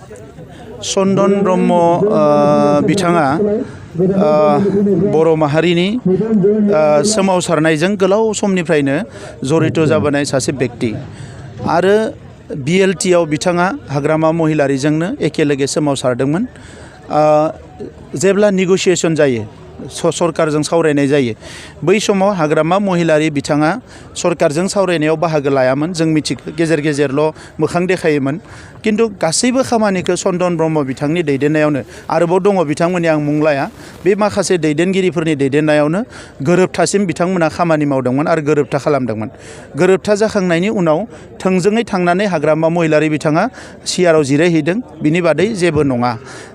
चन्दन ब्रह्म बिथाङा बर' माहारिनि सोमावसारनायजों गोलाव समनिफ्रायनो जड़ित जाबोनाय सासे बेक्ति आरो BLT आव बिथाङा हाग्रामा महिलारिजोंनो एखेलगे सोमावसारदोंमोन। जेब्ला नेगोशिएशन जायो सरकारजों सावरायनाय जायो बै समाव हाग्रामा महिलारि बिथाङा सरकारजों सावरायनायाव बाहागो लायामोन। जों मिथिगौ गेजेर गेजेरल' मोखां देखायोमोन किन्तु गासैबो खामानिखौ चन्दन ब्रह्म बिथांनि दैदेननायावनो आरोबाव दङ बिथांमोननि आं मुं लाया बे माखासे दैदेनगिरिफोरनि दैदेननायावनो गोरोबथासिम बिथांमोना खामानि मावदोंमोन आरो गोरोबथा खालामदोंमन। गोरोबथा जाखांनायनि उनाव थोंजोङै थांनानै हाग्रामा महिलारि बिथाङा सिआरआव जिरायहैदों बिनि बादै जेबो नङा।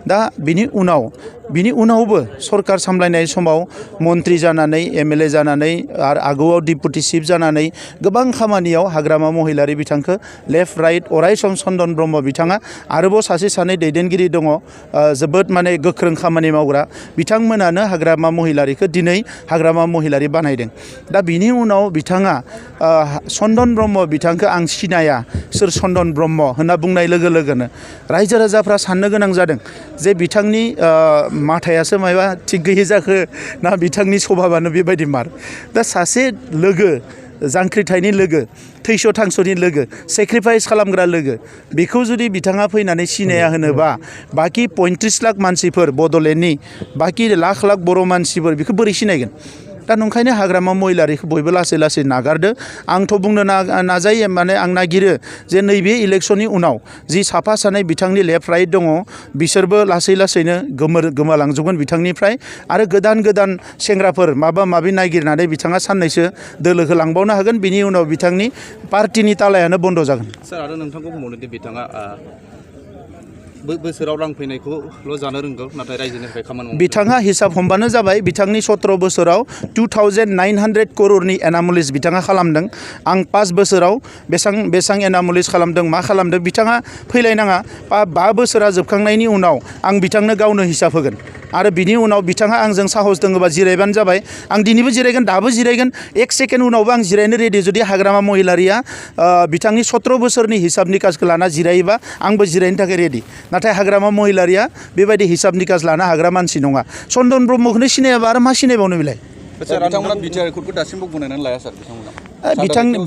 दा बिनि उनावबो सरकार सामलायनाय समाव मन्त्रि जानानै MLA जानानै आरो आगोआव डिपुटि चिफ जानानै गोबां खामानियाव हाग्रामा महिलारि बिथांखौ लेफ्ट राइट अरायसम चन्दन ब्रह्म बिथाङा आरोबाव सासे सानै दैदेनगिरि दङ जोबोद माने गोख्रों खामानि मावग्रा बिथांमोनानो हाग्रामा महिलारिखौ दिनै हाग्रामा महिलारि बानायदों। दा बिनि उनाव बिथाङा चन्दन ब्रह्म बिथांखौ आं सिनाया सोर चन्दन ब्रह्म होनना बुंनाय लोगो लोगोनो रायजो राजाफ्रा साननो गोनां जादों जे बिथांनि माथायासो मायबा थिग गैयै जाखो ना बिथांनि सभाबानो बेबायदि मार। दा सासे लोगो जांख्रिथायनि लोगो थैस' थांस'नि लोगो सेक्रिफाइस खालामग्रा लोगो बेखौ जुदि बिथाङा फैनानै सिनाया होनोबा बाखि 35 लाख मानसिफोर बड'लेण्डनि बाखि लाख लाख बर' मानसिफोर बेखौ बोरै सिनायगोन। दा नंखायनो हाग्रामा महिलारिखौ बयबो लासै लासै नागारदो। आंथ' बुंनो नाजायो माने आं नागिरो जे नैबे इलेक्शननि उनाव जि साफा सानै बिथांनि लेफ्ट राइट दङ बिसोरबो लासै लासैनो गोमालांजोबगोन बिथांनिफ्राय आरो गोदान सेंग्राफोर माबा माबि नागिरनानै बिथाङा साननैसो दोलोखौ लांबावनो हागोन। बिनि उनाव बिथांनि पार्टिनि तालायानो बन्द जागोन। सार आरो नोंथांखौ बुंबावनोदि बिथाङा बोसोराव रां फैनायखौल' जानो रोंगौ नाथाय रायजोनिफ्राय खामानि मावनो बिथाङा हिसाब हमबानो जाबाय बिथांनि 17 बोसोराव 2900 करोड़नि एनामलिस बिथाङा खालामदों। आं 5 बोसोराव बेसां एनामलिस खालामदों मा खालामदों बिथाङा फैलायनाङा 5 बोसोरा जोबखांनायनि उनाव आं बिथांनो गावनो हिसाब होगोन आरो बिनि उनाव बिथाङा आंजों साहस दङबा जिरायबानो जाबाय। आं दिनैबो जिरायगोन दाबो जिरायगोन 1 सेकेन्ड उनावबो आं जिरायनो रेडि। जुदि हाग्रामा महिलारिया बिथांनि 17 बोसोरनि हिसाब निकासखौ लाना जिरायोबा आंबो जिरायनो थाखाय रेडि। नाथाय हाग्रामा महिलारिया बेबायदि हिसाब निकास लानो हाग्रा मानसि नङा। चन्दन ब्रह्मखौनो सिनायाबा आरो मा सिनायबावनो बेलाय। बिथांमोना बिटिआर एकर्डखौ दासिमबो गनायनानै लाया सार बिथांमोना।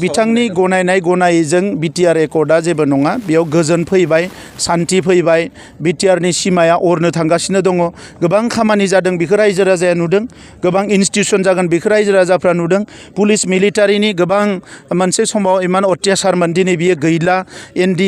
बिथांनि गनायनायजों बिटिआर एकर्डआ जेबो नङा। बेयाव गोजोन फैबाय सान्थि फैबाय बिटिआरनि सिमाया अरनो थांगासिनो दङ। गोबां खामानि जादों बेखौ रायजो राजाया नुदों। गोबां इन्स्टिटिउसन जागोन बेखौ रायजो राजाफ्रा नुदों। पुलिस मिलिटारिनि गोबां मोनसे समाव इमान अत्याचारमोन दिनै बियो गैला।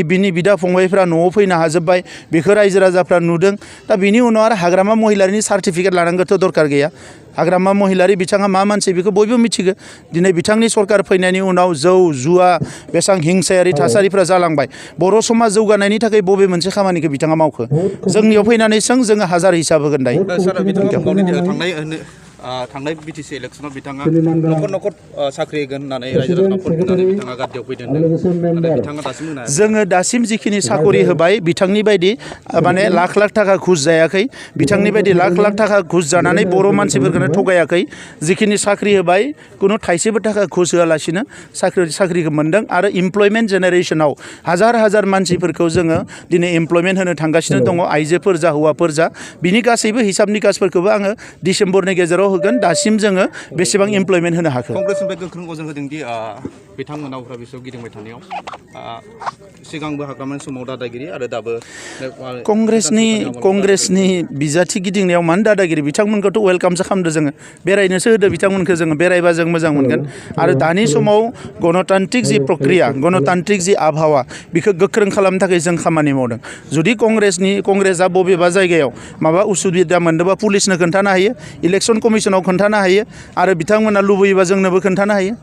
बिनि बिदा फंबायफ्रा न'आव फैनो हाजोब्बाय बेखौ रायजो राजाफ्रा नुदों। दा बिनि उनाव आरो हाग्रामा महिलारिनि सार्टिफिकेट लानांगौथ' दरकार गैया। हाग्रामा महिलारि बिथाङा मा मानसि बेखौ बयबो मिथिगौ। दिनै बिथांनि सरकार फैनायनि उनाव जौ जुवा बेसेबां हिंसायारि थासारिफ्रा जालांबाय। बर' समाज जौगानायनि थाखाय बबे मोनसे खामानिखौ बिथाङा मावखो जोंनियाव फैनानै जोङो हाजार हिसाब होगोन दायो। थांनाय BTC इलेक्शनाव बिथाङा न'खर साख्रि होगोन होननानै रायजो राजानो भट होनानै बिथाङा गादियाव फैदों। बिथाङा दासिम जोङो दासिम जिखिनि साकरि होबाय बिथांनि बायदि माने लाख लाख थाखा घुस जायाखै। बिथांनि बायदि लाख लाख थाखा घुस जानानै बर' मानसिफोरखौनो थगायाखै। जिखिनि साख्रि होबाय खुनु थाइसेबो थाखा घुस होआलासिनो साख्रिखौ मोन्दों आरो इमप्लयमेन्ट जेनेरेशनाव हाजार मानसिफोरखौ जोङो दिनै इमप्लयमेन्ट होनो थांगासिनो दङ। आइजोफोर जा हौवाफोर जा बिनि गासैबो हिसाब निकासफोरखौबो आङो डिसेम्बरनि गेजेराव होगोन। दासिम जोङो बेसेबां इमप्लयमेन्ट होनो हाखो। कंग्रेसनिफ्राय गोख्रों अजन होदोंदि बिथांमोना उफ्रा बिसोर गिदिंबाय थानायाव सिगांबो हाग्रामानि समाव दादागिरि आरो दाबो कंग्रेसनि बिजाथि गिदिंनायाव मानो दादागिरि बिथांमोनखौथ' वेलकामसो खालामदो जोङो बेरायनोसो होदो बिथांमोनखौ जोङो बेरायबा जों मोजां मोनगोन। आरो दानि समाव गणतान्त्रिक जि प्रक्रिया गणतान्त्रिक जि आबहावा बेखौ गोख्रों खालामनो थाखाय जों खामानि मावदों। जुदि कंग्रेसआ बबेबा जायगायाव माबा उसुबिदा मोनदोंबा पुलिसनो खोन्थानो हायो इलेक्सन कमिसनाव खोन्थानो हायो आरो बिथांमोना लुबैयोबा जोंनोबो खोन्थानो हायो।